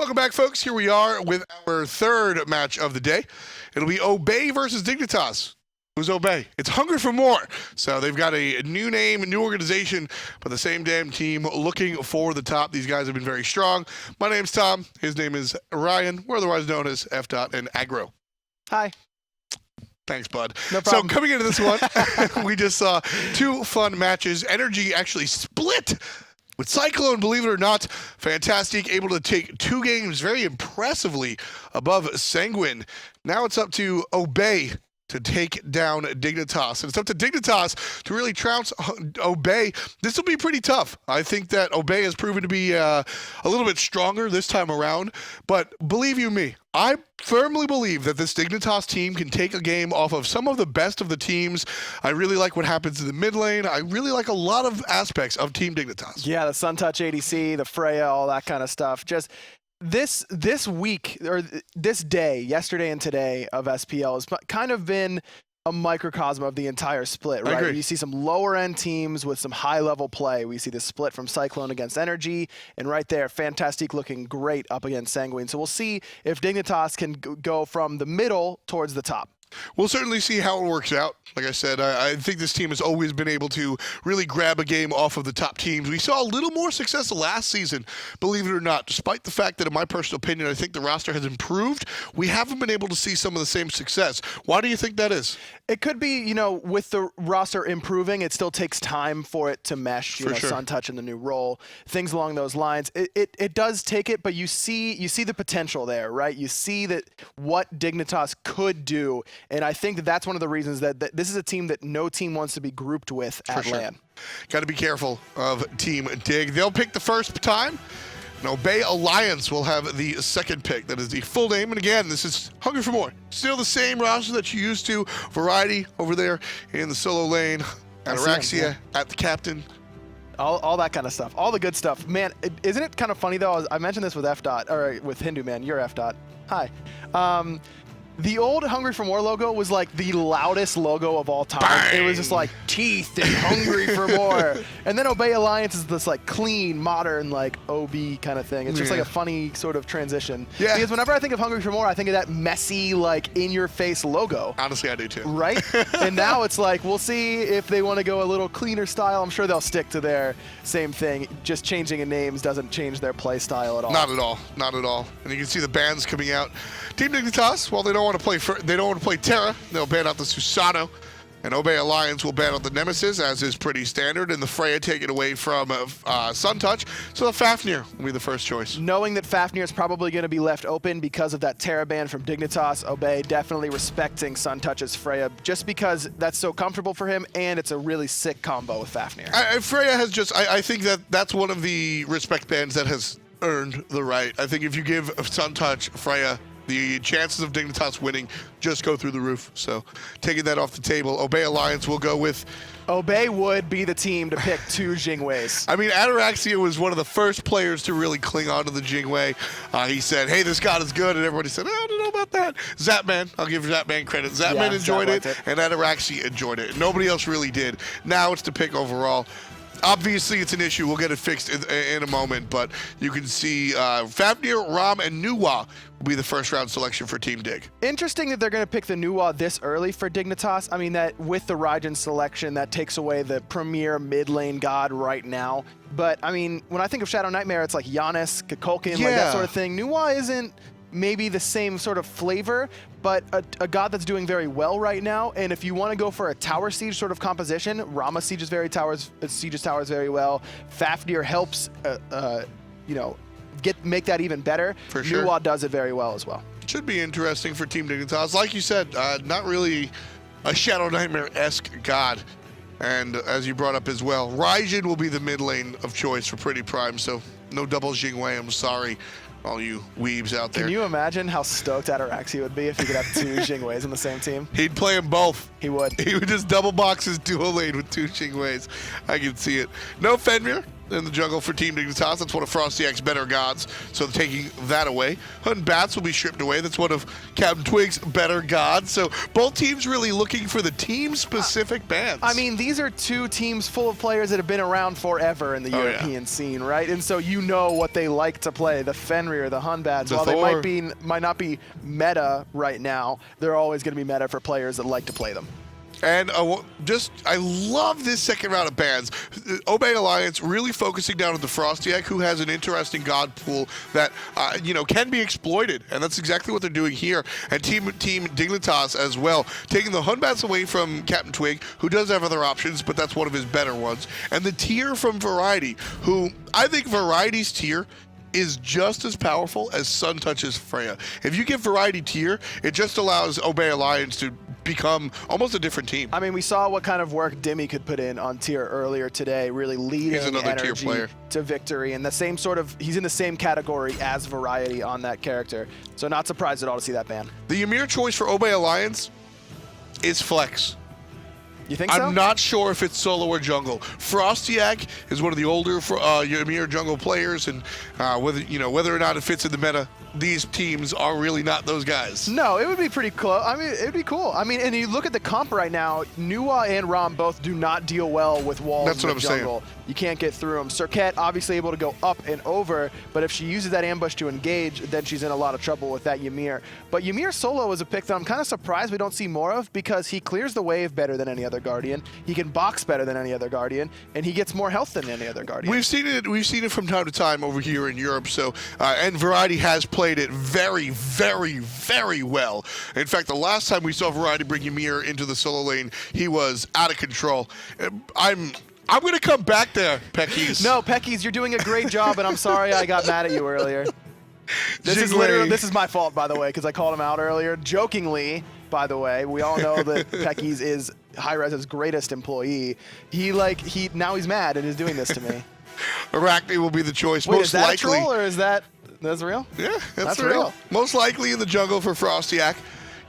Welcome back, folks. Here we are with our third match of the day. It'll be Obey versus Dignitas. Who's Obey? It's Hungry for More. So they've got a new name, a new organization, but the same damn team looking for the top. These guys have been very strong. My name's Tom. His name is Ryan. We're otherwise known as F. and Aggro. Hi. Thanks, bud. No problem. So coming into this one, we just saw two fun matches. Energy actually split with Cyclone, believe it or not. Fantastic, able to take two games very impressively above Sanguine. Now it's up to Obey to take down Dignitas. And it's up to Dignitas to really trounce Obey. This will be pretty tough. I think that Obey has proven to be a little bit stronger this time around. But believe you me, I firmly believe that this Dignitas team can take a game off of some of the best of the teams. I really like what happens in the mid lane. I really like a lot of aspects of Team Dignitas. Yeah, the Suntouch ADC, the Freya, all that kind of stuff. Just this week, or this day, yesterday and today of SPL has kind of been a microcosm of the entire split, right? I agree. You see some lower end teams with some high level play. We see the split from Cyclone against Energy, and right there, Fantastic looking great up against Sanguine. So we'll see if Dignitas can go from the middle towards the top. We'll certainly see how it works out. Like I said, I think this team has always been able to really grab a game off of the top teams. We saw a little more success last season, believe it or not. Despite the fact that, in my personal opinion, I think the roster has improved, we haven't been able to see some of the same success. Why do you think that is? It could be, you know, with the roster improving, it still takes time for it to mesh, you know, sure. Suntouch in the new role, things along those lines. It does take it, but you see the potential there, right? You see that what Dignitas could do, and I think that that's one of the reasons that this is a team that no team wants to be grouped with at LAN. Got to be careful of Team Dig. They'll pick the first time. And Obey Alliance will have the second pick. That is the full name. And again, this is Hungry for More. Still the same roster that you used to. Variety over there in the solo lane. Ataraxia at the captain. All that kind of stuff. All the good stuff. Man, isn't it kind of funny, though? I mentioned this with F. Or with Hindu Man. You're F. Hi. The old Hungry for More logo was like the loudest logo of all time. Bang! It was just like teeth and hungry for more. And then Obey Alliance is this like clean, modern, like OB kind of thing. It's just like a funny sort of transition. Yeah. Because whenever I think of Hungry for More, I think of that messy, like in-your-face logo. Honestly, I do too. Right? And now it's like, we'll see if they want to go a little cleaner style. I'm sure they'll stick to their same thing. Just changing names doesn't change their play style at all. Not at all. Not at all. And you can see the bans coming out. Team Dignitas, well, they don't want to play Terra. They'll ban out the Susanoo. And Obey Alliance will ban out the Nemesis, as is pretty standard, and the Freya taken away from Suntouch. So the Fafnir will be the first choice. Knowing that Fafnir is probably going to be left open because of that Terra ban from Dignitas, Obey definitely respecting Suntouch's Freya just because that's so comfortable for him, and it's a really sick combo with Fafnir. Freya has just, I think that's one of the respect bans that has earned the right. I think if you give Suntouch Freya, the chances of Dignitas winning just go through the roof. So taking that off the table, Obey Alliance will go with... Obey would be the team to pick two Jingweis. I mean, Ataraxia was one of the first players to really cling on to the Jingwei. He said, hey, this god is good, and everybody said, oh, I don't know about that. Zapman, I'll give Zapman credit. Zapman enjoyed it, and Ataraxia enjoyed it. Nobody else really did. Now it's to pick overall. Obviously, it's an issue. We'll get it fixed in a moment, but you can see Fafnir, Ram, and Nuwa will be the first-round selection for Team Dig. Interesting that they're going to pick the Nuwa this early for Dignitas. I mean, that with the Raijin selection, that takes away the premier mid-lane god right now. But, I mean, when I think of ShadowNightmare, it's like Giannis, Kukulkan, like that sort of thing. Nuwa isn't maybe the same sort of flavor, but a god that's doing very well right now. And if you want to go for a tower siege sort of composition, Rama sieges towers very well. Fafnir helps, you know, make that even better. For sure. Nuwa does it very well as well. Should be interesting for Team Dignitas. Like you said, not really a ShadowNightmare-esque god. And as you brought up as well, Raijin will be the mid lane of choice for PrettyPriMe, so no double Jingwei, I'm sorry. All you weebs out there. Can you imagine how stoked Ataraxia would be if he could have two Jingweis on the same team? He'd play them both. He would. He would just double box his dual lane with two Jingweis. I can see it. No Fafnir. in the jungle for Team Dignitas. That's one of FrostiaK's better gods, so taking that away. Hunt Bats will be stripped away. That's one of CaptainTwig's better gods. So both teams really looking for the team-specific bans. I mean, these are two teams full of players that have been around forever in the European scene, right? And so you know what they like to play. The Fenrir, the Hun Bats, while they might not be meta right now, they're always going to be meta for players that like to play them. And I love this second round of bans. Obey Alliance really focusing down on the FrostiaK, who has an interesting god pool that can be exploited, and that's exactly what they're doing here. And Team Dignitas as well, taking the Hunbats away from CaptainTwig, who does have other options, but that's one of his better ones. And the tier from Variety, who I think Variety's tier is just as powerful as Suntouch's Freya. If you give Variety tier, it just allows Obey Alliance to become almost a different team. I mean, we saw what kind of work Dimmy could put in on tier earlier today, really leading energy to victory. And the same sort of, he's in the same category as Variety on that character. So not surprised at all to see that ban. The Ymir choice for Obey Alliance is Flex. You think so? I'm not sure if it's solo or jungle. FrostiaK is one of the older Ymir jungle players, and whether or not it fits in the meta, these teams are really not those guys. No, it would be pretty close. I mean, it would be cool. I mean, and you look at the comp right now, Nuwa and Ram both do not deal well with walls. That's what I'm jungle. saying. You can't get through them. Serqet obviously able to go up and over, but if she uses that ambush to engage, then she's in a lot of trouble with that Ymir. But Ymir solo is a pick that I'm kind of surprised we don't see more of, because he clears the wave better than any other Guardian. He can box better than any other Guardian, and he gets more health than any other Guardian. We've seen it from time to time over here in Europe. So and Variety has played it very, very, very well. In fact, the last time we saw Variety bring Ymir into the solo lane, he was out of control. I'm going to come back there, Peckies. No, Peckies, you're doing a great job, and I'm sorry I got mad at you earlier. This is my fault, by the way, because I called him out earlier. Jokingly, by the way, we all know that Peckies is hi-rez's greatest employee. Now he's mad and is doing this to me. Arachne will be the choice. Wait, most is that likely. a troll, or is that's real? Yeah, that's real. Most likely in the jungle for FrostiaK.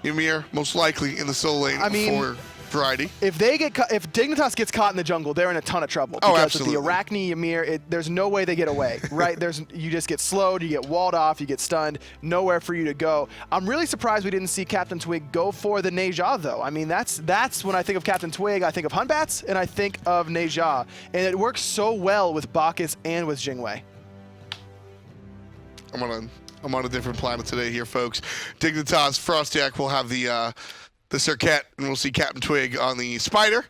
Ymir, most likely in the solo lane for Variety. If Dignitas gets caught in the jungle, they're in a ton of trouble. Because absolutely. with the Arachne, Ymir, there's no way they get away, right? You just get slowed, you get walled off, you get stunned, nowhere for you to go. I'm really surprised we didn't see CaptainTwig go for the Neja, though. I mean, that's when I think of CaptainTwig, I think of Hunbats, and I think of Neja. And it works so well with Bacchus and with Jingwei. I'm on a different planet today here, folks. Dignitas, FrostiaK will have the Serqet, and we'll see CaptainTwig on the Spider.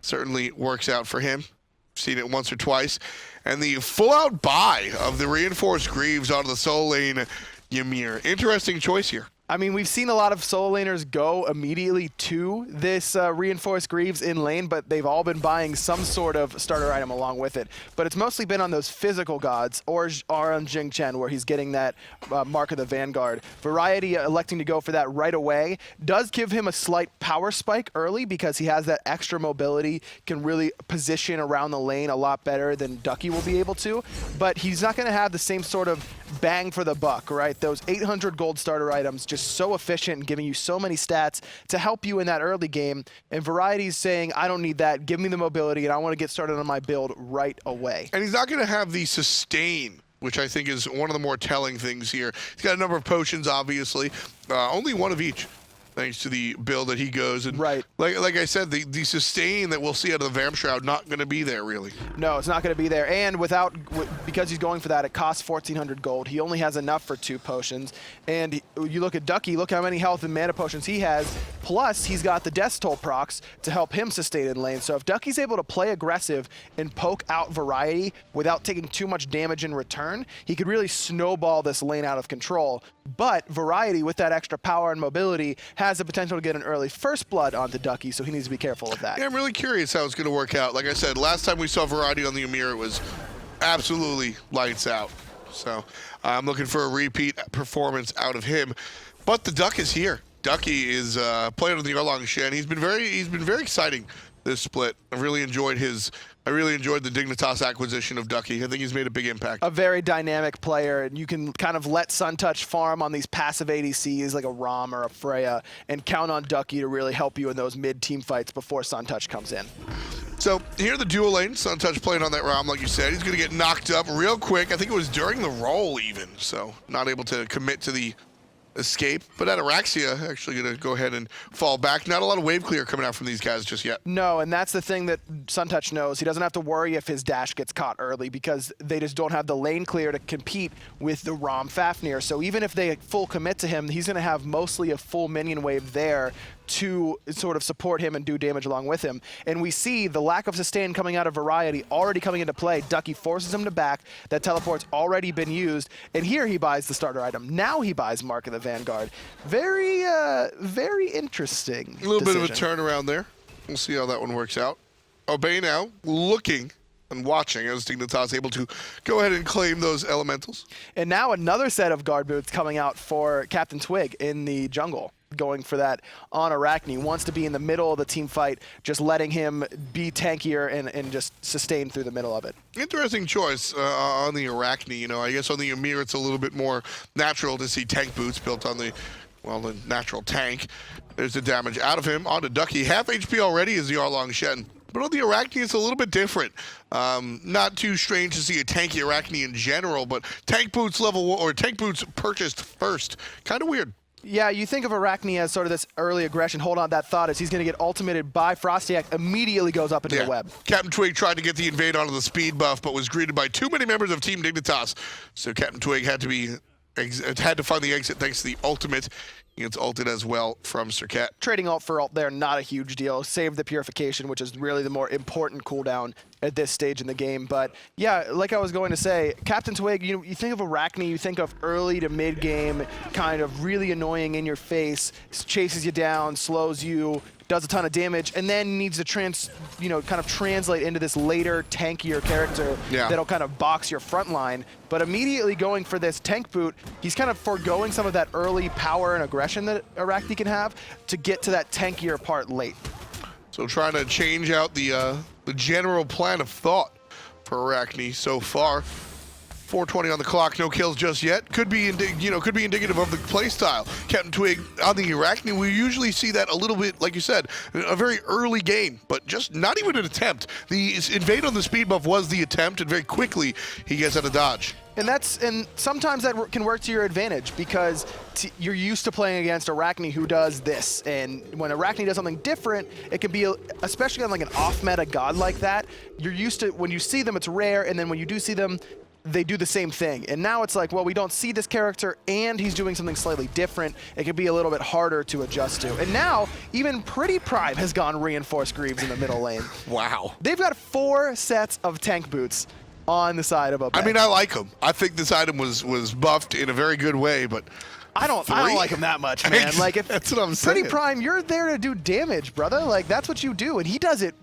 Certainly works out for him. Seen it once or twice. And the full-out buy of the Reinforced Greaves onto the solo lane Ymir. Interesting choice here. I mean, we've seen a lot of solo laners go immediately to this Reinforced Greaves in lane, but they've all been buying some sort of starter item along with it. But it's mostly been on those physical gods, or on Jing Chen, where he's getting that Mark of the Vanguard. Variety electing to go for that right away does give him a slight power spike early, because he has that extra mobility, can really position around the lane a lot better than Ducky will be able to. But he's not going to have the same sort of bang for the buck, right? Those 800 gold starter items, just so efficient and giving you so many stats to help you in that early game. And Variety's saying, I don't need that. Give me the mobility, and I want to get started on my build right away. And he's not going to have the sustain, which I think is one of the more telling things here. He's got a number of potions, obviously. Only one of each, thanks to the build that he goes. And right. Like I said, the sustain that we'll see out of the Vamp Shroud, not going to be there, really. No, it's not going to be there. And because he's going for that, it costs 1,400 gold. He only has enough for 2 potions. And you look at Ducky, look how many health and mana potions he has. Plus, he's got the Death Toll procs to help him sustain in lane. So if Ducky's able to play aggressive and poke out Variety without taking too much damage in return, he could really snowball this lane out of control. But Variety, with that extra power and mobility, has the potential to get an early first blood onto Ducky, so he needs to be careful of that. Yeah, I'm really curious how it's going to work out. Like I said, last time we saw Variety on the Ymir, it was absolutely lights out. So I'm looking for a repeat performance out of him. But the Duck is here. Ducky is playing with the Erlang Shen. He's been very exciting this split. I really enjoyed the Dignitas acquisition of Ducky. I think he's made a big impact. A very dynamic player, and you can kind of let Suntouch farm on these passive ADCs like a Rama or a Freya, and count on Ducky to really help you in those mid-team fights before Suntouch comes in. So here the dual lane, Suntouch playing on that Ram, like you said. He's going to get knocked up real quick. I think it was during the roll even, so not able to commit to the escape. But Ataraxia actually going to go ahead and fall back. Not a lot of wave clear coming out from these guys just yet. No, and that's the thing that Suntouch knows. He doesn't have to worry if his dash gets caught early because they just don't have the lane clear to compete with the Ram Fafnir. So even if they full commit to him, he's going to have mostly a full minion wave there to sort of support him and do damage along with him. And we see the lack of sustain coming out of Variety already coming into play. Ducky forces him to back. That teleport's already been used. And here he buys the starter item. Now he buys Mark of the Vanguard. Very, very interesting A little decision. bit of a turnaround there. We'll see how that one works out. Obey now, looking and watching as Dignitas able to go ahead and claim those elementals. And now another set of guard boots coming out for CaptainTwig in the jungle. Going for that on Arachne. Wants to be in the middle of the team fight, just letting him be tankier and just sustain through the middle of it. Interesting choice on the Arachne. You know, I guess on the Ymir it's a little bit more natural to see tank boots built on the, well, the natural tank. There's the damage out of him. Onto Ducky. Half HP already is the Erlang Shen. But on the Arachne, it's a little bit different. Not too strange to see a tanky Arachne in general, but tank boots level, or tank boots purchased first. Kind of weird. Yeah, you think of Arachne as sort of this early aggression. Hold on, that thought is he's going to get ultimated by FrostiaK, immediately goes up into the web. CaptainTwig tried to get the invade onto the speed buff, but was greeted by too many members of Team Dignitas. So CaptainTwig had to find the exit thanks to the ultimate. He gets ulted as well from Serqet. Trading ult for ult there, not a huge deal. Save the purification, which is really the more important cooldown at this stage in the game. But yeah, like I was going to say, CaptainTwig, you think of Arachne, you think of early to mid game, kind of really annoying in your face, chases you down, slows you, does a ton of damage, and then needs to kind of translate into this later tankier character that'll kind of box your front line. But immediately going for this tank boot, he's kind of foregoing some of that early power and aggression that Arachne can have to get to that tankier part late. So trying to change out the general plan of thought for Arachne so far. 4:20 on the clock, no kills just yet. Could be indicative of the playstyle. CaptainTwig on the Arachne, we usually see that a little bit, like you said, a very early game, but just not even an attempt. The invade on the speed buff was the attempt, and very quickly he gets out of dodge. And sometimes that can work to your advantage because you're used to playing against Arachne who does this. And when Arachne does something different, it can be, especially on like an off-meta god like that, you're used to, when you see them, it's rare, and then when you do see them, they do the same thing. And now it's like, well, we don't see this character and he's doing something slightly different. It can be a little bit harder to adjust to. And now, even PrettyPriMe has gone reinforced Greaves in the middle lane. Wow. They've got 4 sets of tank boots on the side of Obey. I mean, I like them. I think this item was buffed in a very good way, but I don't like him that much, man. Like, if that's what I'm saying. PrettyPriMe, you're there to do damage, brother. Like, that's what you do, and he does it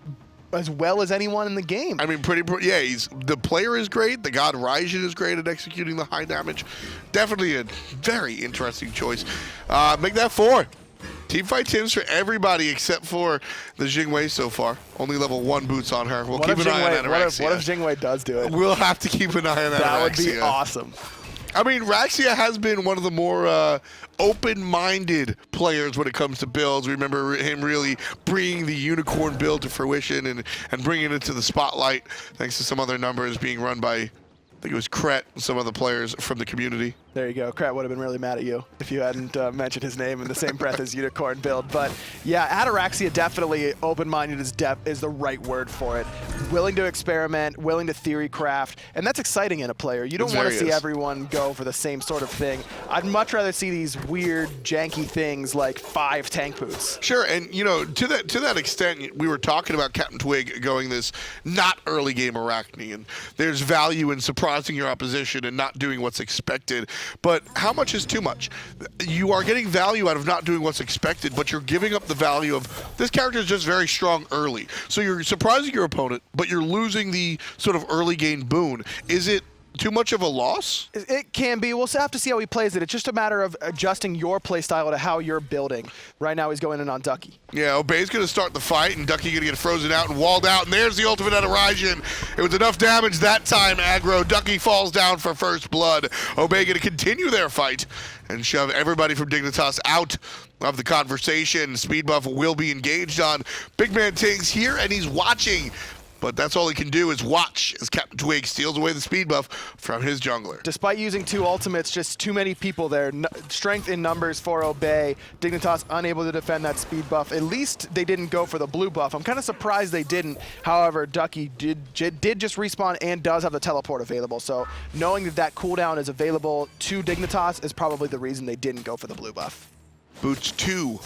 as well as anyone in the game. I mean, the player is great. The god Raijin is great at executing the high damage. Definitely a very interesting choice. Make that 4. Teamfight Tims for everybody except for the Jing so far. Only level 1 boots on her. We'll keep an eye on Ataraxia. What if Jing does do it? We'll have to keep an eye on Ataraxia. That would be awesome. I mean, Raxia has been one of the more open-minded players when it comes to builds. We remember him really bringing the unicorn build to fruition and bringing it to the spotlight, thanks to some other numbers being run by, I think it was Kret and some other players from the community. There you go. Kret would have been really mad at you if you hadn't mentioned his name in the same breath as Unicorn build. But yeah, Ataraxia definitely open-minded is the right word for it. Willing to experiment, willing to theory craft, and that's exciting in a player. You don't want to see everyone go for the same sort of thing. I'd much rather see these weird, janky things like 5 tank boots. Sure, and to that extent, we were talking about CaptainTwig going this not early game Arachne, and there's value in surprising your opposition and not doing what's expected. But how much is too much? You are getting value out of not doing what's expected, but you're giving up the value of this character is just very strong early. So you're surprising your opponent, but you're losing the sort of early game boon. Is it too much of a loss? It can be. We'll have to see how he plays it. It's just a matter of adjusting your playstyle to how you're building. Right now, he's going in on Ducky. Yeah, Obey's going to start the fight, and Ducky going to get frozen out and walled out, and there's the ultimate out of Raijin. It was enough damage that time, aggro. Ducky falls down for first blood. Obey going to continue their fight and shove everybody from Dignitas out of the conversation. Speed buff will be engaged on BigManTingz here, and he's watching. But that's all he can do is watch as CaptainTwig steals away the speed buff from his jungler. Despite using 2 ultimates, just too many people there. Strength in numbers for Obey. Dignitas unable to defend that speed buff. At least they didn't go for the blue buff. I'm kind of surprised they didn't. However, Ducky did just respawn and does have the teleport available. So knowing that cooldown is available to Dignitas is probably the reason they didn't go for the blue buff. Boots 2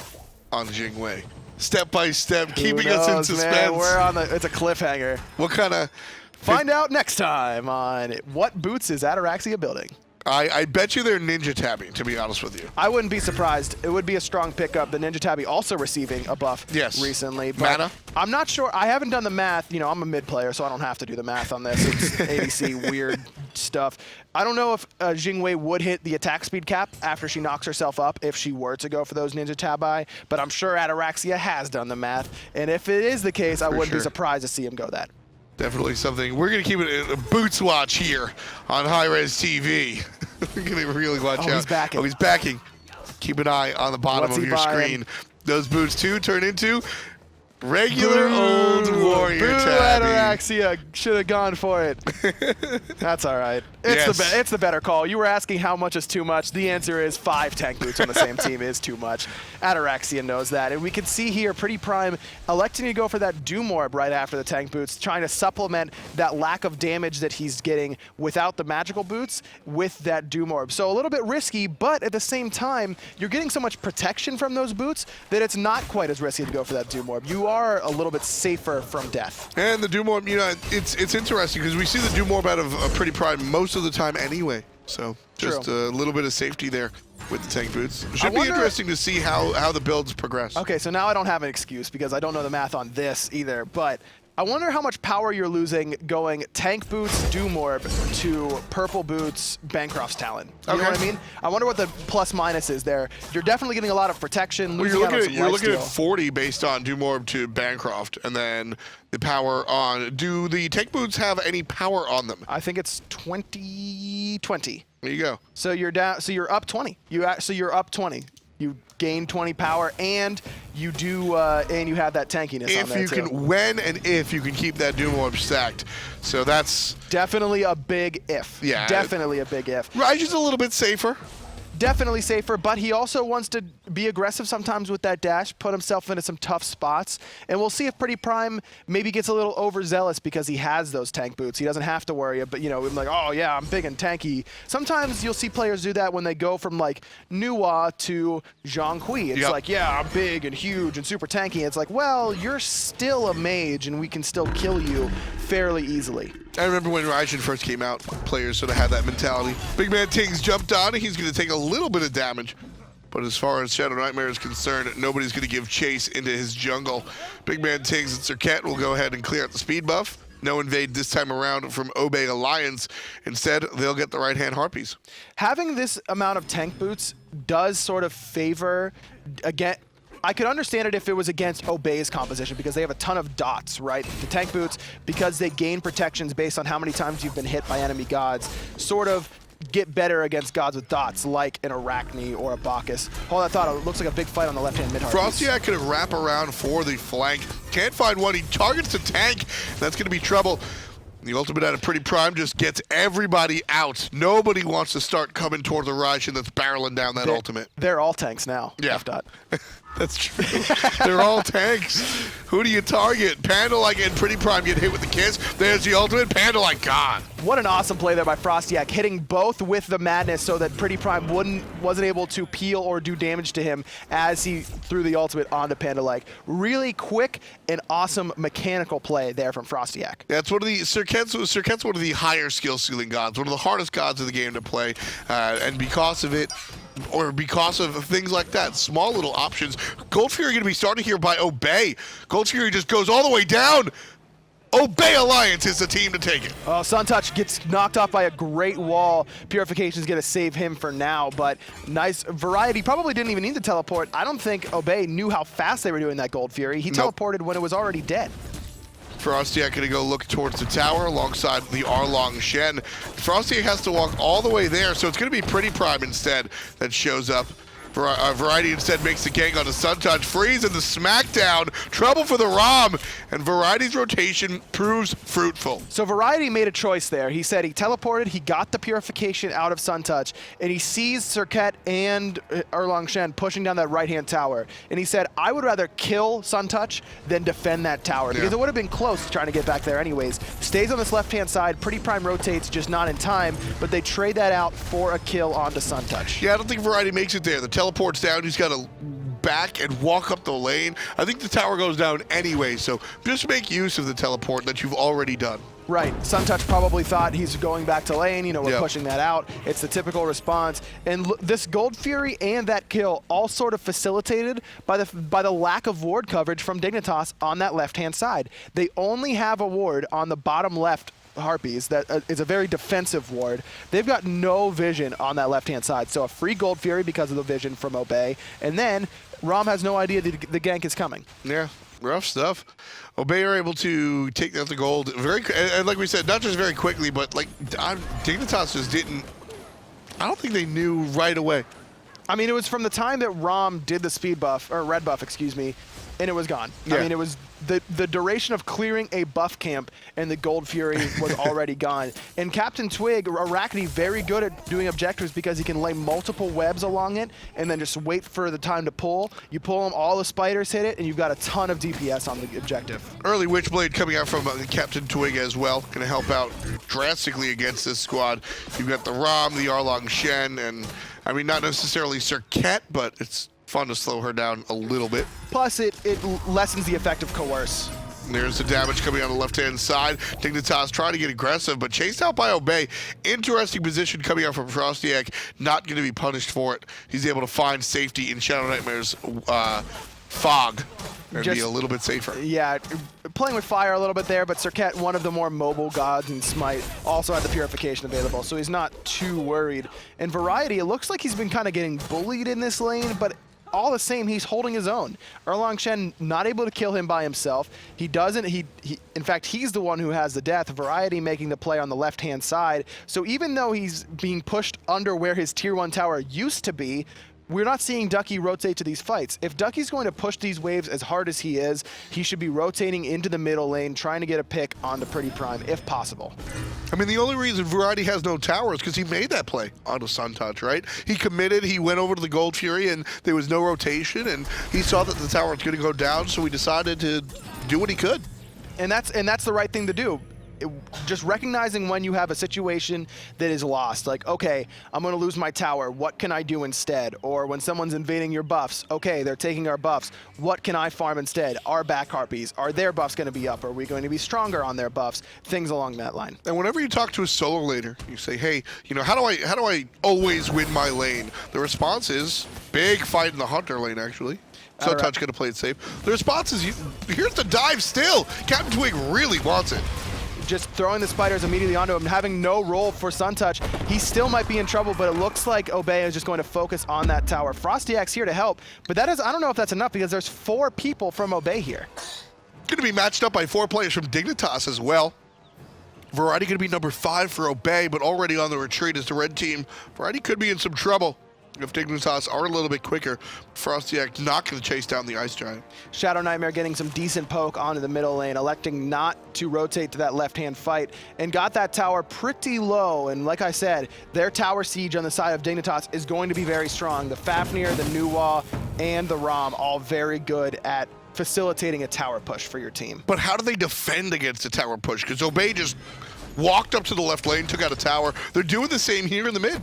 on Jing. Step by step, keeping knows, us in suspense. Man, we're on it's a cliffhanger. What kind of... Find out next time on what boots is Ataraxia building. I bet you they're ninja tabbing, to be honest with you. I wouldn't be surprised. It would be a strong pickup. The Ninja Tabby also receiving a buff recently. But Mana? I'm not sure. I haven't done the math. You know, I'm a mid player, so I don't have to do the math on this. It's ADC weird stuff. I don't know if Jing would hit the attack speed cap after she knocks herself up if she were to go for those Ninja Tabi, but I'm sure Ataraxia has done the math. And if it is the case, I wouldn't be surprised to see him go that. Definitely something. We're going to keep it a boots watch here on hi-rez TV. We're going to really watch out. He's backing. Oh, he's backing. Keep an eye on the bottom of your screen. Those boots, too, turn into regular old warrior tabby. Ataraxia should have gone for it. That's all right. It's the better call. You were asking how much is too much. The answer is 5 tank boots on the same team is too much. Ataraxia knows that. And we can see here PrettyPriMe electing to go for that Doom Orb right after the tank boots, trying to supplement that lack of damage that he's getting without the magical boots with that Doom Orb. So a little bit risky, but at the same time, you're getting so much protection from those boots that it's not quite as risky to go for that Doom Orb. You are a little bit safer from death. And the Doom Orb, you know, it's interesting because we see the Doom Orb out of PrettyPriMe most of the time anyway. So just a little bit of safety there with the tank boots. Should be interesting to see how the builds progress. Okay, so now I don't have an excuse because I don't know the math on this either, but I wonder how much power you're losing going tank boots, Doom Orb to purple boots, Bancroft's Talon. You know what I mean? I wonder what the plus minus is there. You're definitely getting a lot of protection. Well, you're looking at 40 based on Doom Orb to Bancroft, and then the power on. Do the tank boots have any power on them? I think it's 20. There you go. So you're down. So you're up 20. So you're up 20. You gain 20 power, and you do, and you have that tankiness on there too. When and if you can keep that Doom Orb stacked. So that's definitely a big if. Yeah, definitely a big if. Raijin's a little bit safer. Definitely safer, but he also wants to be aggressive sometimes with that dash, put himself into some tough spots, and we'll see if PrettyPriMe maybe gets a little overzealous because he has those tank boots. He doesn't have to worry, but you know, like, oh yeah, I'm big and tanky. Sometimes you'll see players do that when they go from like Nuwa to Zhonghui. It's like, yeah, I'm big and huge and super tanky. It's like, well, you're still a mage and we can still kill you fairly easily. I remember when Raijin first came out, players sort of had that mentality. BigManTingz jumped on, and he's going to take a little bit of damage. But as far as ShadowNightmare is concerned, nobody's going to give chase into his jungle. BigManTingz and Serqet will go ahead and clear out the speed buff. No invade this time around from Obey Alliance. Instead, they'll get the right-hand Harpies. Having this amount of tank boots does sort of favor, again, I could understand it if it was against Obey's composition because they have a ton of dots, right? The tank boots, because they gain protections based on how many times you've been hit by enemy gods, sort of get better against gods with dots like an Arachne or a Bacchus. Hold that thought, it looks like a big fight on the left-hand mid. FrostiaK could wrap around for the flank. Can't find one, he targets the tank. That's going to be trouble. The ultimate out of PrettyPriMe just gets everybody out. Nobody wants to start coming toward the Raijin that's barreling down that ultimate. They're all tanks now. Yeah. That's true. They're all tanks. Who do you target? PANDALIKE and PrettyPriMe get hit with the kiss. There's the ultimate. PANDALIKE gone. What an awesome play there by FrostiaK, hitting both with the madness so that PrettyPriMe wasn't able to peel or do damage to him as he threw the ultimate onto PANDALIKE. Really quick and awesome mechanical play there from FrostiaK. That's one of the Serqet's one of the higher skill ceiling gods, one of the hardest gods of the game to play, and because of it, or because of things like that, small little options. Gold Fury going to be started here by Obey. Gold Fury just goes all the way down. Obey Alliance is the team to take it. Oh, Suntouch gets knocked off by a great wall. Purification's going to save him for now, but nice variety. Probably didn't even need to teleport. I don't think Obey knew how fast they were doing that Gold Fury. He teleported when it was already dead. FrostiaK gonna go look towards the tower alongside the Erlang Shen. FrostiaK has to walk all the way there, so it's gonna be PrettyPriMe instead that shows up. Variety instead makes the gank onto Suntouch, freeze in the smackdown, trouble for the Ram, and Variety's rotation proves fruitful. So Variety made a choice there. He said he teleported, he got the purification out of Suntouch, and he sees Serqet and Erlang Shen pushing down that right-hand tower. And he said, I would rather kill Suntouch than defend that tower, because it would have been close trying to get back there anyways. Stays on this left-hand side, PrettyPriMe rotates, just not in time, but they trade that out for a kill onto Suntouch. Yeah, I don't think Variety makes it there. The teleport's down, he's got to back and walk up the lane. I think the tower goes down anyway, so just make use of the teleport that you've already done. Right, Suntouch probably thought he's going back to lane, you know, we're pushing that out. It's the typical response. And this Gold Fury and that kill all sort of facilitated by the lack of ward coverage from Dignitas on that left-hand side. They only have a ward on the bottom left Harpies that is a very defensive ward. They've got no vision on that left-hand side, so a free Gold Fury because of the vision from Obey, and then Ram has no idea that the gank is coming. Yeah, rough stuff. Obey are able to take out the gold very, and like we said, not just very quickly, but like Dignitas just didn't. I don't think they knew right away. I mean, it was from the time that Ram did the speed buff, or red buff, excuse me, and it was gone. Yeah. I mean, it was the duration of clearing a buff camp and the Gold Fury was already gone. And CaptainTwig, Arachne, very good at doing objectives because he can lay multiple webs along it and then just wait for the time to pull. You pull them, all the spiders hit it, and you've got a ton of DPS on the objective. Early Witchblade coming out from CaptainTwig as well. Going to help out drastically against this squad. You've got the Ram, the Erlang Shen, and I mean, not necessarily Serqet, but it's fun to slow her down a little bit. Plus, it lessens the effect of Coerce. There's the damage coming on the left-hand side. Dignitas trying to get aggressive, but chased out by Obey. Interesting position coming out from FrostiaK. Not going to be punished for it. He's able to find safety in ShadowNightmare's fog and be a little bit safer. Yeah, playing with fire a little bit there, but Serqet, one of the more mobile gods in Smite, also had the purification available, so he's not too worried. And Variety, it looks like he's been kind of getting bullied in this lane, but all the same, he's holding his own. Erlang Shen not able to kill him by himself. He doesn't, in fact, he's the one who has the death. Variety making the play on the left-hand side. So even though he's being pushed under where his tier 1 tower used to be, we're not seeing Ducky rotate to these fights. If Ducky's going to push these waves as hard as he is, he should be rotating into the middle lane, trying to get a pick onto PrettyPriMe, if possible. I mean, the only reason Variety has no tower is because he made that play onto Suntouch, right? He committed, he went over to the Gold Fury, and there was no rotation, and he saw that the tower was going to go down, so he decided to do what he could. And that's the right thing to do. Just recognizing when you have a situation that is lost, like, okay, I'm going to lose my tower, what can I do instead? Or when someone's invading your buffs, okay, they're taking our buffs, what can I farm instead? Our back harpies, are their buffs going to be up? Are we going to be stronger on their buffs? Things along that line. And whenever you talk to a solo laner, you say, hey, you know, how do I always win my lane? The response is big fight in the Hunter lane, actually. Suntouch going to play it safe. The response is, here's the dive still. CaptainTwig really wants it. Just throwing the spiders immediately onto him, having no role for Suntouch. He still might be in trouble, but it looks like Obey is just going to focus on that tower. FrostiaK's here to help, but that is, I don't know if that's enough because there's 4 people from Obey here. Going to be matched up by 4 players from Dignitas as well. Variety going to be number 5 for Obey, but already on the retreat as the red team. Variety could be in some trouble if Dignitas are a little bit quicker. FrostiaK not going to chase down the Ice Giant. ShadowNightmare getting some decent poke onto the middle lane, electing not to rotate to that left-hand fight, and got that tower pretty low. And like I said, their tower siege on the side of Dignitas is going to be very strong. The Fafnir, the Nuwa, and the Ram all very good at facilitating a tower push for your team. But how do they defend against a tower push? Because Obey just walked up to the left lane, took out a tower. They're doing the same here in the mid.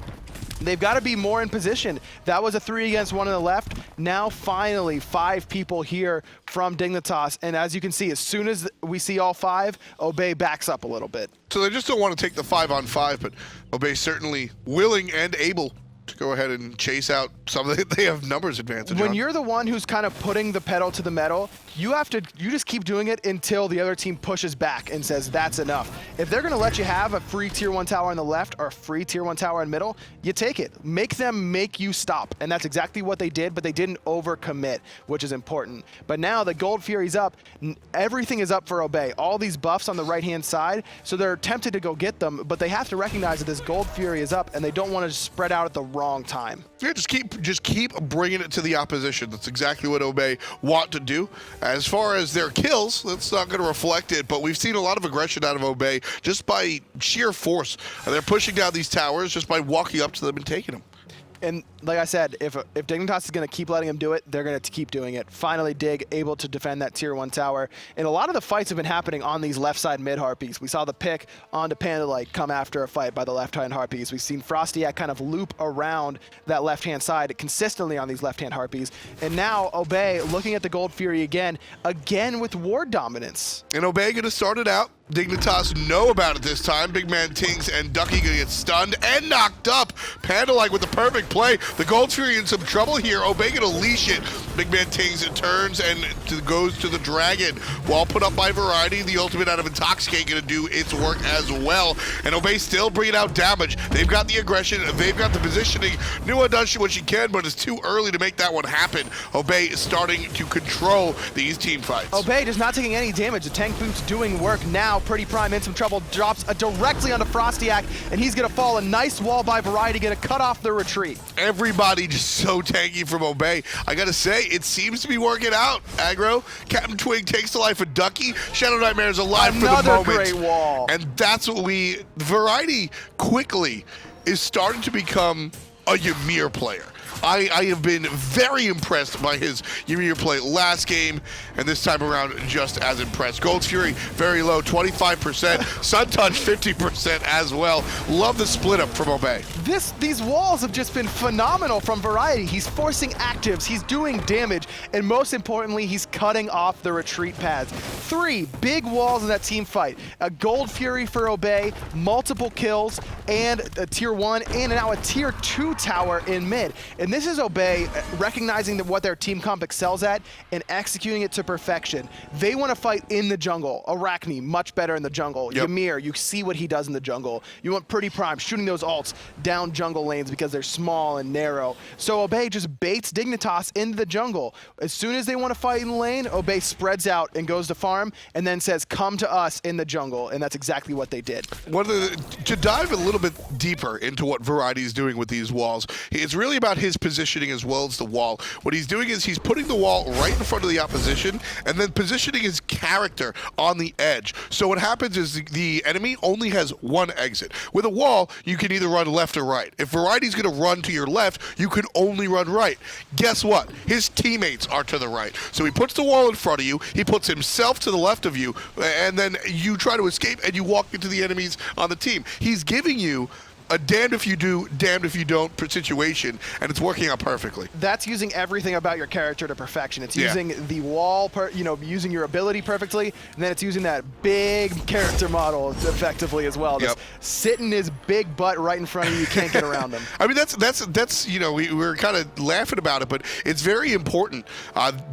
They've got to be more in position. That was a 3 against 1 on the left. Now finally 5 people here from Dignitas. And as you can see, as soon as we see all 5, Obey backs up a little bit. So they just don't want to take the 5-on-5, but Obey certainly willing and able to go ahead and chase out some of they have numbers advantage. When you're the one who's kind of putting the pedal to the metal, you just keep doing it until the other team pushes back and says that's enough. If they're gonna let you have a free tier 1 tower on the left or a free tier 1 tower in the middle, you take it. Make them make you stop. And that's exactly what they did, but they didn't overcommit, which is important. But now the Gold Fury's up, everything is up for Obey. All these buffs on the right-hand side, so they're tempted to go get them, but they have to recognize that this Gold Fury is up and they don't want to spread out at the wrong time. Yeah, just keep bringing it to the opposition. That's exactly what Obey want to do. As far as their kills, that's not going to reflect it, but we've seen a lot of aggression out of Obey just by sheer force. They're pushing down these towers just by walking up to them and taking them. And like I said, if Dignitas is going to keep letting him do it, they're going to keep doing it. Finally, Dig able to defend that tier 1 tower. And a lot of the fights have been happening on these left side mid harpies. We saw the pick onto PandaLike come after a fight by the left hand harpies. We've seen FrostiaK kind of loop around that left hand side consistently on these left hand harpies. And now Obey looking at the Gold Fury again with ward dominance. And Obey going to start it out. Dignitas know about it this time. BigManTingz and Ducky gonna get stunned and knocked up. PandaLike with the perfect play. The Gold Fury in some trouble here. Obey gonna leash it. BigManTingz turns and goes to the Dragon. Wall put up by Variety. The ultimate out of Intoxicate gonna do its work as well. And Obey still bringing out damage. They've got the aggression. They've got the positioning. Nua does what she can, but it's too early to make that one happen. Obey is starting to control these team fights. Obey just not taking any damage. The tank boot's doing work now. PrettyPriMe in some trouble, drops directly onto FrostiaK, and he's gonna fall. A nice wall by Variety, gonna cut off the retreat. Everybody just so tanky from Obey. I gotta say, it seems to be working out. Aggro, CaptainTwig takes the life of Ducky. ShadowNightmare is alive for the moment. Another great wall. And that's what Variety quickly is starting to become a Ymir player. I have been very impressed by his Ymir play last game, and this time around just as impressed. Gold Fury very low, 25%. Suntouch 50% as well. Love the split up from Obey. These walls have just been phenomenal from Variety. He's forcing actives, he's doing damage, and most importantly, he's cutting off the retreat paths. 3 big walls in that team fight. A Gold Fury for Obey, multiple kills, and a tier 1, and now a tier 2 tower in mid. And this is Obey recognizing that what their team comp excels at and executing it to perfection. They want to fight in the jungle. Arachne, much better in the jungle. Yep. Ymir, you see what he does in the jungle. You want PrettyPriMe shooting those ults down jungle lanes because they're small and narrow. So Obey just baits Dignitas into the jungle. As soon as they want to fight in the lane, Obey spreads out and goes to farm and then says, come to us in the jungle. And that's exactly what they did. To dive a little bit deeper into what Variety is doing with these walls, it's really about his positioning as well as the wall. What he's doing is he's putting the wall right in front of the opposition and then positioning his character on the edge. So what happens is the enemy only has one exit. With a wall, you can either run left or right. If Variety's going to run to your left, you can only run right. Guess what? His teammates are to the right. So he puts the wall in front of you, he puts himself to the left of you, and then you try to escape and you walk into the enemies on the team. He's giving you a damned if you do, damned if you don't situation, and it's working out perfectly. That's using everything about your character to perfection. It's using the wall, using your ability perfectly, and then it's using that big character model effectively as well. Just sitting his big butt right in front of you, you can't get around him. I mean, that's we're kind of laughing about it, but it's very important.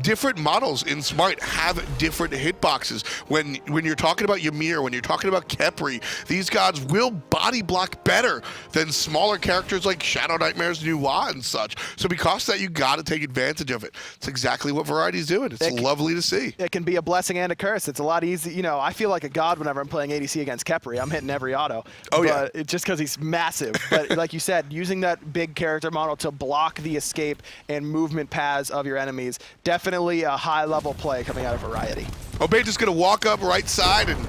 Different models in Smite have different hitboxes. When you're talking about Ymir, when you're talking about Khepri, these gods will body block better than smaller characters like ShadowNightmare's Nua and such. So because of that, you got to take advantage of it. It's exactly what Variety's doing. It's lovely to see. It can be a blessing and a curse. It's a lot easy. I feel like a god whenever I'm playing ADC against Khepri. I'm hitting every auto. Oh, but it's just because he's massive. But like you said, using that big character model to block the escape and movement paths of your enemies, definitely a high-level play coming out of Variety. Obey just going to walk up right side and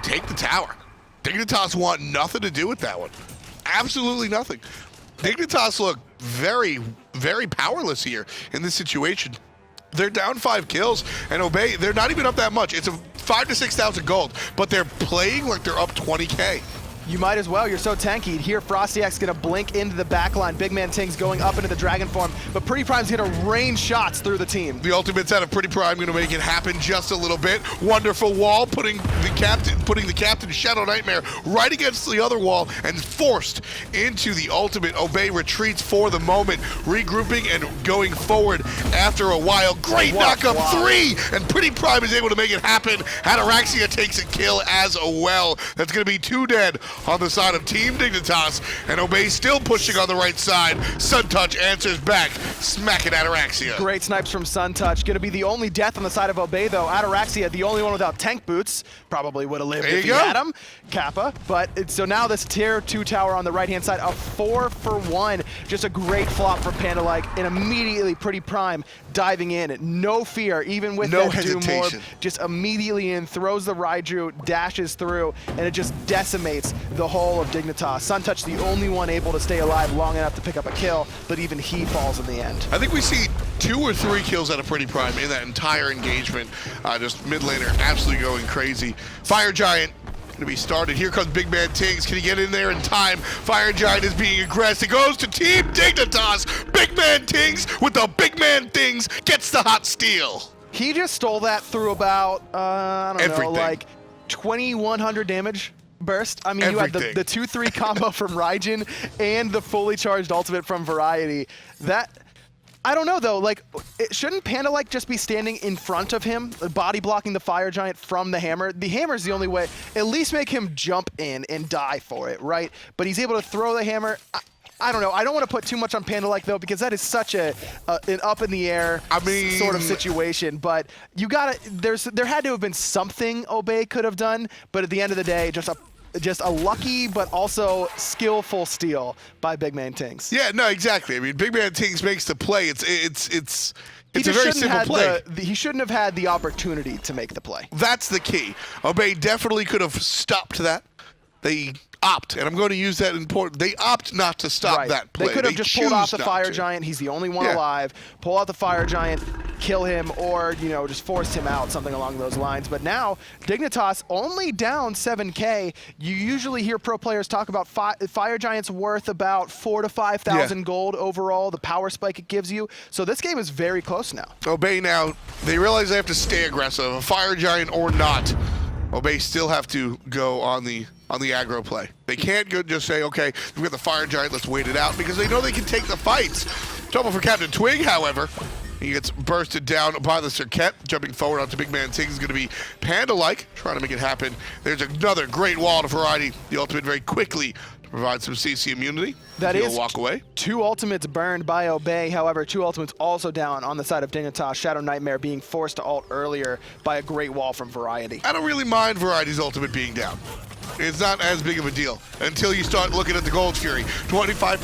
take the tower. Dignitas want nothing to do with that one. Absolutely nothing. Dignitas look very, very powerless here in this situation. They're down 5 kills, and Obey, they're not even up that much. It's a 5,000 to 6,000 gold, but they're playing like they're up 20K. You might as well. You're so tanky. Here, FrostiaK's going to blink into the backline. BigManTingz going up into the Dragon form, but PrettyPrime's going to rain shots through the team. The ultimate's out of PrettyPrime, going to make it happen just a little bit. Wonderful wall, putting the captain ShadowNightmare right against the other wall and forced into the ultimate. Obey retreats for the moment, regrouping and going forward after a while. Great knockup 3, and PrettyPrime is able to make it happen. Ataraxia takes a kill as well. That's going to be 2 dead on the side of Team Dignitas, and Obey still pushing on the right side. Suntouch answers back, smacking Ataraxia. Great snipes from Suntouch. Going to be the only death on the side of Obey, though. Ataraxia, the only one without tank boots, probably would have lived if he had them. Kappa, but so now this tier 2 tower on the right-hand side, a 4-for-1. Just a great flop for PandaLike, and immediately PrettyPrime diving in. No fear, even with no that Doom Orb, hesitation. just immediately in, throws the Raijin, dashes through, and it just decimates the whole of Dignitas. Suntouch, the only one able to stay alive long enough to pick up a kill, but even he falls in the end. I think we see 2 or 3 kills out of PrettyPrime in that entire engagement. Just mid laner absolutely going crazy. Fire Giant to be started. Here comes BigManTingz. Can he get in there in time? Fire Giant is being aggressive. It goes to Team Dignitas. BigManTingz with the BigManTingz gets the hot steal. He just stole that through about, I don't know, like 2,100 damage burst. I mean, you had the 2-3 combo from Raijin and the fully charged ultimate from Variety. That, I don't know though, like, shouldn't PandaLike just be standing in front of him, body blocking the Fire Giant from the hammer? The hammer's the only way. At least make him jump in and die for it, right? But he's able to throw the hammer. I don't know. I don't want to put too much on PandaLike though, because that is such an up in the air sort of situation. But you gotta, there had to have been something Obey could have done. But at the end of the day, just a lucky but also skillful steal by BigManTingz. Yeah, no, exactly. I mean, BigManTingz makes the play. It's a very simple play. He shouldn't have had the opportunity to make the play. That's the key. Obey definitely could have stopped that. They opt, and I'm going to use that important. They opt not to stop that play. They could have just pulled off the Fire Giant. He's the only one alive. Pull out the Fire Giant, kill him, or just forced him out, something along those lines. But now Dignitas only down 7K. You usually hear pro players talk about Fire Giant's worth about 4,000 to 5,000 gold overall. The power spike it gives you. So this game is very close now. Obey now. They realize they have to stay aggressive, a Fire Giant or not. Obey still have to go on the aggro play. They can't go just say, okay, we've got the Fire Giant, let's wait it out, because they know they can take the fights. Trouble for CaptainTwig, however. He gets bursted down by the Serqet. Jumping forward onto BigManTingz is going to be PandaLike, trying to make it happen. There's another great wall to Variety. The ultimate very quickly to provide some CC immunity. That is walk away. 2 ultimates burned by Obey. However, 2 ultimates also down on the side of Dignitas. ShadowNightmare being forced to ult earlier by a great wall from Variety. I don't really mind Variety's ultimate being down. It's not as big of a deal until you start looking at the Gold Fury. 25%,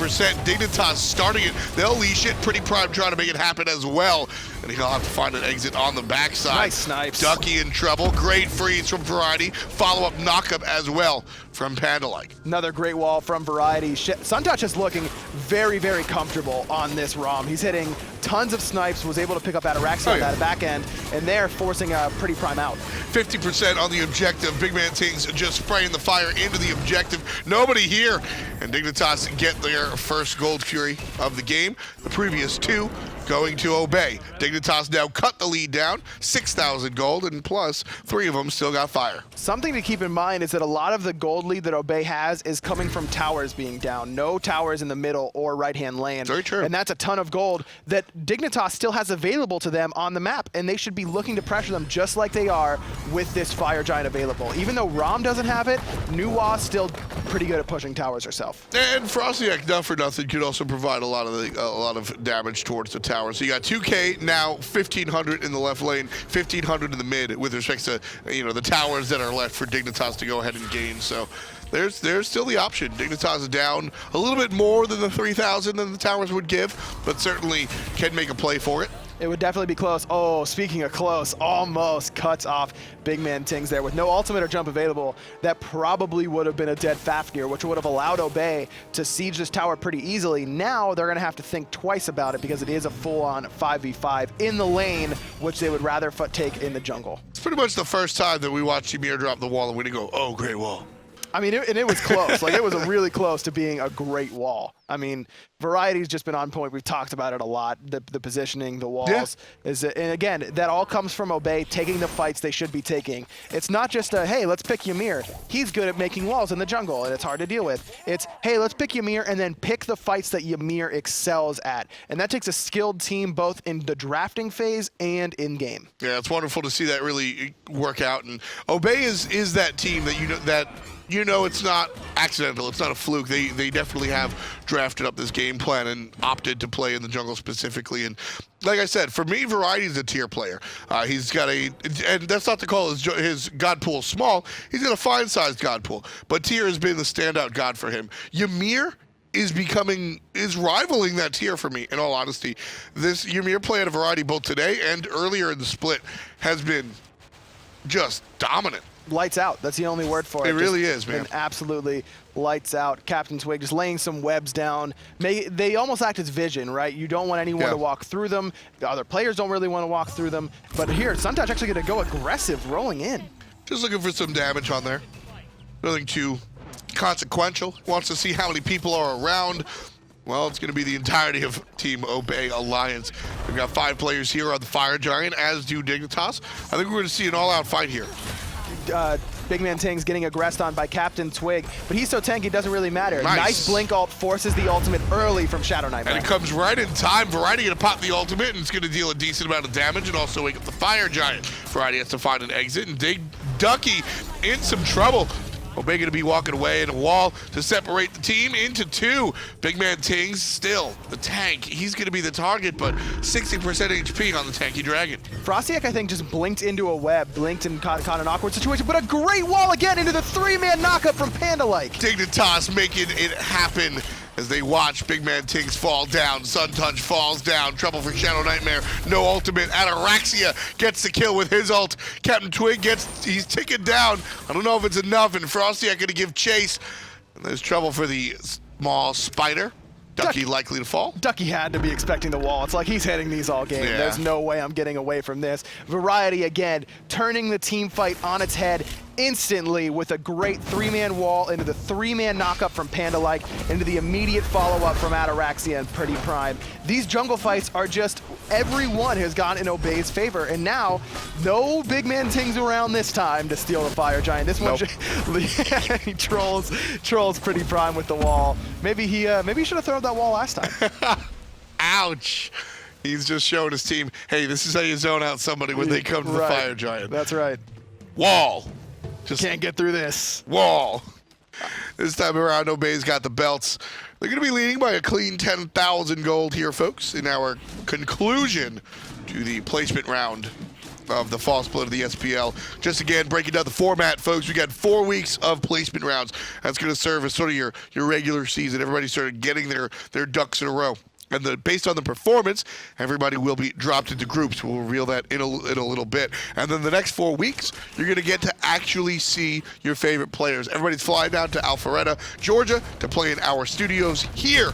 Dignitas starting it. They'll leash it. PrettyPrime trying to make it happen as well. And he'll have to find an exit on the backside. Nice snipes. Ducky in trouble. Great freeze from Variety. Follow-up knockup as well from PandaLike. Another great wall from Variety. Suntouch is looking very, very comfortable on this ROM. He's hitting tons of snipes, was able to pick up Ataraxia on that back end, and they're forcing PrettyPrime out. 50% on the objective. BigManTingz just spraying the fire into the objective. Nobody here. And Dignitas get their first Gold Fury of the game. The previous 2 going to Obey. Dignitas now cut the lead down, 6,000 gold, and plus 3 of them still got fire. Something to keep in mind is that a lot of the gold lead that Obey has is coming from towers being down. No towers in the middle or right-hand lane. Very true. And that's a ton of gold that Dignitas still has available to them on the map, and they should be looking to pressure them just like they are with this Fire Giant available. Even though Rom doesn't have it, Nuwa's still pretty good at pushing towers herself. And FrostiaK, not for nothing, could also provide a lot of damage towards the tower. So you got 2K now, 1,500 in the left lane, 1,500 in the mid with respect to the towers that are left for Dignitas to go ahead and gain. So there's still the option. Dignitas is down a little bit more than the 3,000 than the towers would give, but certainly can make a play for it. It would definitely be close. Oh, speaking of close, almost cuts off BigManTingz there. With no ultimate or jump available, that probably would have been a dead Fafnir, which would have allowed Obey to siege this tower pretty easily. Now they're going to have to think twice about it because it is a full-on 5v5 in the lane, which they would rather take in the jungle. It's pretty much the first time that we watched Ymir drop the wall and we didn't go, oh, great wall. I mean, and it was close. Like, it was really close to being a great wall. I mean, variety's just been on point. We've talked about it a lot. The positioning, the walls. And again, that all comes from Obey taking the fights they should be taking. It's not just a, hey, let's pick Ymir. He's good at making walls in the jungle, and it's hard to deal with. It's, hey, let's pick Ymir and then pick the fights that Ymir excels at. And that takes a skilled team both in the drafting phase and in-game. Yeah, it's wonderful to see that really work out. And Obey is that team that it's not accidental. It's not a fluke. They definitely have drafted up this game plan and opted to play in the jungle specifically. And like I said, for me, Variety's a tier player. He's got and that's not to call his god pool small. He's got a fine-sized god pool. But tier has been the standout god for him. Ymir is rivaling that tier for me, in all honesty. This Ymir play at a Variety both today and earlier in the split has been just dominant. Lights out. That's the only word for it. It really is, man. Absolutely lights out. CaptainTwig just laying some webs down. They almost act as vision, right? You don't want anyone to walk through them. The other players don't really want to walk through them. But here, Suntouch actually going to go aggressive, rolling in. Just looking for some damage on there. Nothing too consequential. Wants to see how many people are around. Well, it's going to be the entirety of Team Obey Alliance. We've got 5 players here on the Fire Giant, as do Dignitas. I think we're going to see an all-out fight here. BigManTingz getting aggressed on by CaptainTwig, but he's so tanky it doesn't really matter. Nice blink ult forces the ultimate early from ShadowNightmare. And it comes right in time. Variety going to pop the ultimate, and it's going to deal a decent amount of damage and also wake up the Fire Giant. Variety has to find an exit, and Ducky in some trouble. Obey going to be walking away in a wall to separate the team into 2. BigManTingz still the tank. He's going to be the target, but 60% HP on the tanky dragon. FrostiaK, I think, just blinked into a web, blinked and caught an awkward situation, but a great wall again into the 3-man knockup from PandaLike. Dignitas making it happen as they watch BigManTingz fall down. Suntouch falls down. Trouble for ShadowNightmare. No ultimate. Ataraxia gets the kill with his ult. CaptainTwig he's taken down. I don't know if it's enough, and FrostiaK going to give chase. And there's trouble for the small spider. Ducky likely to fall. Ducky had to be expecting the wall. It's like he's hitting these all game. Yeah. There's no way I'm getting away from this. Variety again, turning the team fight on its head instantly with a great 3-man wall into the 3-man knockup from PandaLike, into the immediate follow-up from Ataraxia and PrettyPriMe. These jungle fights are just, everyone has gone in Obey's favor, and now no BigManTingz around this time to steal the Fire Giant. This one, he trolls PrettyPriMe with the wall. Maybe he should have thrown that wall last time. Ouch. He's just showing his team, hey, this is how you zone out somebody when they come to the Fire Giant. That's right. Wall. Just can't get through this. Wall. This time around, Obey's got the belts. They're going to be leading by a clean 10,000 gold here, folks, in our conclusion to the placement round of the fall split of the SPL. Just again, breaking down the format, folks, we got 4 weeks of placement rounds. That's going to serve as sort of your regular season. Everybody started getting their ducks in a row. And based on the performance, everybody will be dropped into groups. We'll reveal that in a little bit. And then the next 4 weeks, you're going to get to actually see your favorite players. Everybody's flying down to Alpharetta, Georgia, to play in our studios here.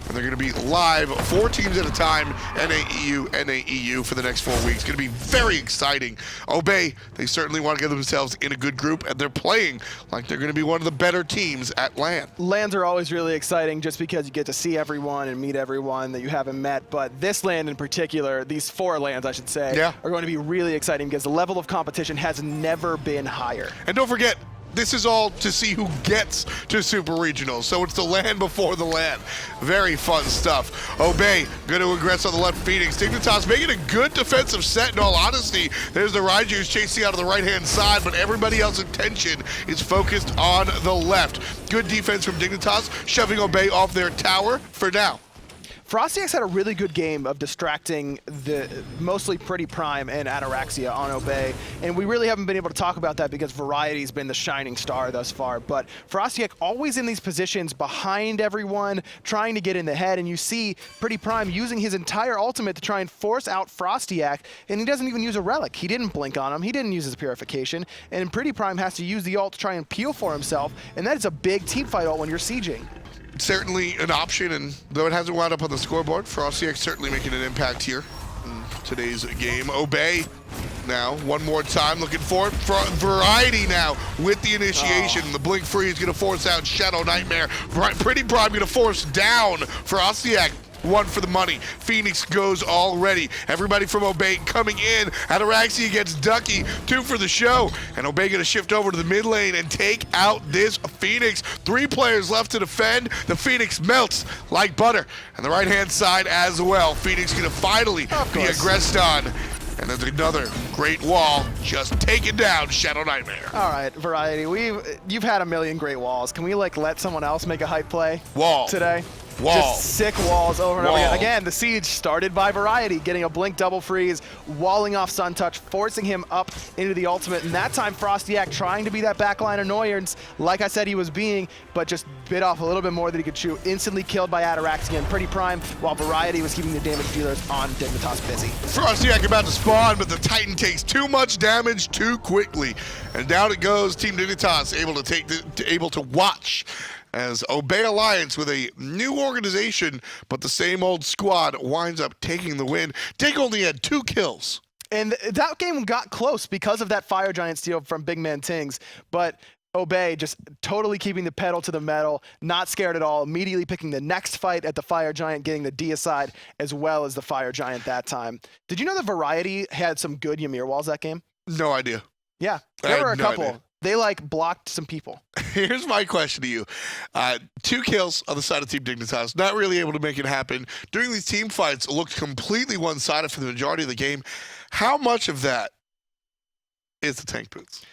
And they're going to be live 4 teams at a time, NAEU, for the next 4 weeks. It's going to be very exciting. Obey, they certainly want to get themselves in a good group, and they're playing like they're going to be one of the better teams at LAN. LANs are always really exciting just because you get to see everyone and meet everyone that you haven't met, but this LAN in particular, these 4 LANs, I should say, are going to be really exciting because the level of competition has never been higher. And don't forget, this is all to see who gets to Super Regionals. So it's the LAN before the LAN. Very fun stuff. Obey, going to aggress on the left Phoenix. Dignitas making a good defensive set, in all honesty. There's the Raijin who's chasing out of the right-hand side, but everybody else's attention is focused on the left. Good defense from Dignitas, shoving Obey off their tower for now. FrostiaK's had a really good game of distracting mostly PrettyPriMe and Ataraxia on Obey, and we really haven't been able to talk about that because Variety's been the shining star thus far. But FrostiaK always in these positions behind everyone, trying to get in the head, and you see PrettyPriMe using his entire ultimate to try and force out FrostiaK, and he doesn't even use a relic. He didn't blink on him, he didn't use his purification, and PrettyPriMe has to use the ult to try and peel for himself, and that is a big teamfight ult when you're sieging. Certainly an option, and though it hasn't wound up on the scoreboard, FrostiaK certainly making an impact here in today's game. Obey now. One more time, looking for variety now with the initiation. The blink free is going to force out ShadowNightmare. PrettyPriMe going to force down FrostiaK. One for the money. Phoenix goes already. Everybody from Obey coming in. Ataraxia gets Ducky. 2 for the show. And Obey going to shift over to the mid lane and take out this Phoenix. 3 players left to defend. The Phoenix melts like butter. And the right-hand side as well. Phoenix going to finally be aggressed on. And there's another great wall just taking down ShadowNightmare. All right, Variety, you've had a million great walls. Can we let someone else make a hype play today? Wall. Just sick walls over and over again. Again, the siege started by Variety, getting a blink double freeze, walling off Suntouch, forcing him up into the ultimate. And that time, FrostiaK trying to be that backline annoyance, like I said he was being, but just bit off a little bit more than he could chew. Instantly killed by Ataraxia and PrettyPriMe, while Variety was keeping the damage dealers on Dignitas busy. FrostiaK about to spawn, but the Titan takes too much damage too quickly. And down it goes, Team Dignitas able to watch as Obey Alliance with a new organization, but the same old squad winds up taking the win. Dig only had 2 kills. And that game got close because of that Fire Giant steal from BigManTingz, but Obey just totally keeping the pedal to the metal, not scared at all, immediately picking the next fight at the Fire Giant, getting the deicide as well as the Fire Giant that time. Did you know that Variety had some good Ymir walls that game? No idea. Yeah, there were a couple. Idea. They blocked some people. Here's my question to you. 2 kills on the side of Team Dignitas, not really able to make it happen. During these team fights, it looked completely one-sided for the majority of the game. How much of that is the tank boots?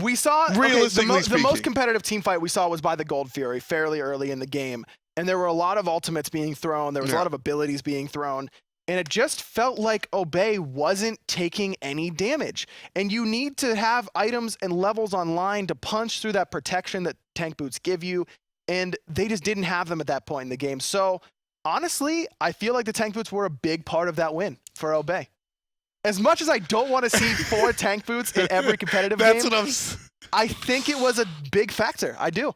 We saw, the most competitive team fight we saw was by the Gold Fury fairly early in the game. And there were a lot of ultimates being thrown. There was a lot of abilities being thrown. And it just felt like Obey wasn't taking any damage. And you need to have items and levels online to punch through that protection that tank boots give you. And they just didn't have them at that point in the game. So honestly, I feel like the tank boots were a big part of that win for Obey. As much as I don't want to see 4 tank boots in every competitive game, That's what I think it was a big factor. I do.